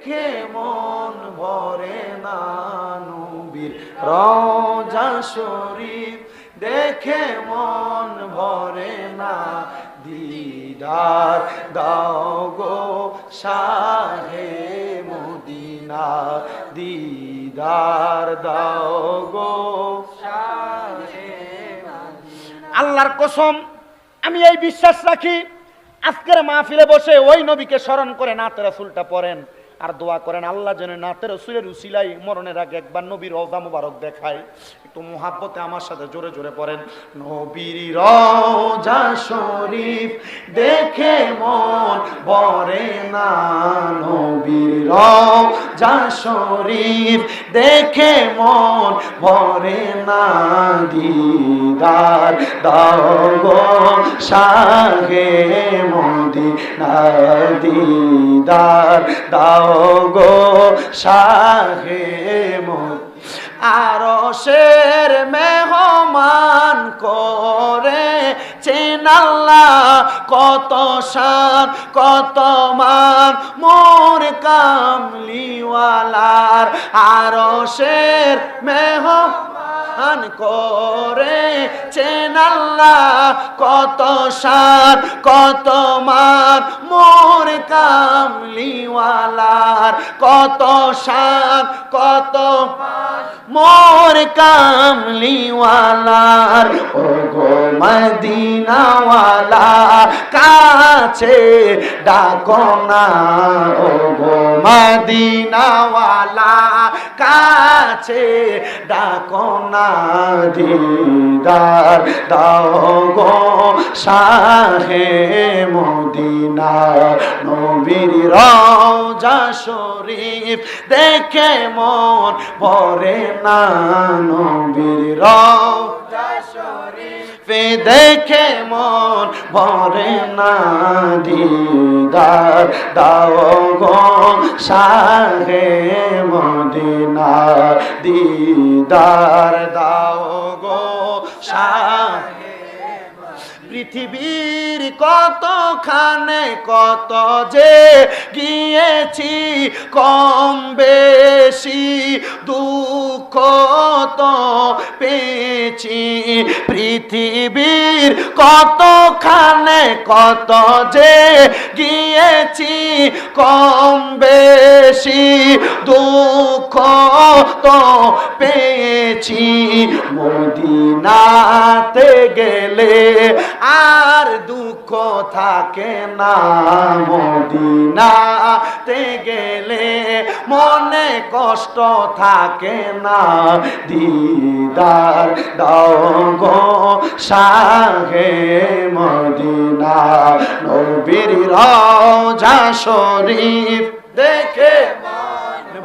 দেখে মন ভরে না নবীর রওজা শরীফ দেখে মন ভরে না দিদার দাও গো শাহে মদিনা দিদার দাও গো শাহে মদিনা। আল্লাহর কসম আমি এই বিশ্বাস রাখি আজকের মাহফিলে বসে ওই নবীকে স্মরণ করে নাতে রাসূলটা পড়েন আর দোয়া করেন আল্লাহ যেন নাতে রাসূলের উসিলায় মরণের আগে একবার নবীর রওজা মুবারক দেখায়। একটু মুহাব্বতে আমার সাথে জোরে জোরে পড়েন নবীর রওজা শরীফ দেখে মন ভরে না নবীর রওজা শরীফ দেখে মন ভরে না দিদার দাও গো শাহে মদিনা দিদার দাও গো শাহে মদিনা। আরশের মেহমান করে চেনাল্লাহ কত শান কত মান মোর কামলিওয়ালার আরশের মেহমান করে চেনাল্লাহ কত শান কত মান মোর কামলিওয়ালার কত শান কত মোর কামলিওয়ালার ও গো মদিনাওয়ালা কাছে ডাকো না ও গো মদিনাওয়ালা কাছে ডাকো না দিদার দাও গো শাহে মদিনা নবীর রওজা শরীফ দেখে মন ভরে না নবীর রওজা শরীফ দেখে মন ভরে না দিদার দাও গো শাহে মদিনা দিদার দাও গো শাহে। পৃথিবীর কতখানে কত যে গিয়েছি কম বেশি দুঃখ তো পেয়েছি পৃথিবীর কতখানে কত যে গিয়েছি কম বেশি দুঃখ তো পেয়েছি মদিনাতে গেলে আর দুঃখ থাকে না মদিনাতে গেলে মনে কষ্ট থাকে না দিদার দাও গো শাহে মদিনা নবীর রওজা শরীফ দেখে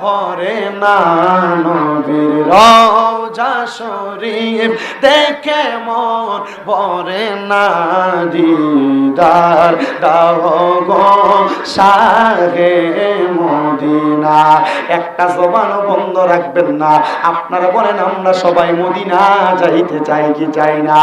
ভরে না নবীর রওজা শরীফ দেখে মন ভরে না দিদার দাও গো শাহে মদিনা। একটা জবান বন্ধ রাখবেন না আপনারা বলেন আমরা সবাই মদিনা যাইতে চাই কি চাই না?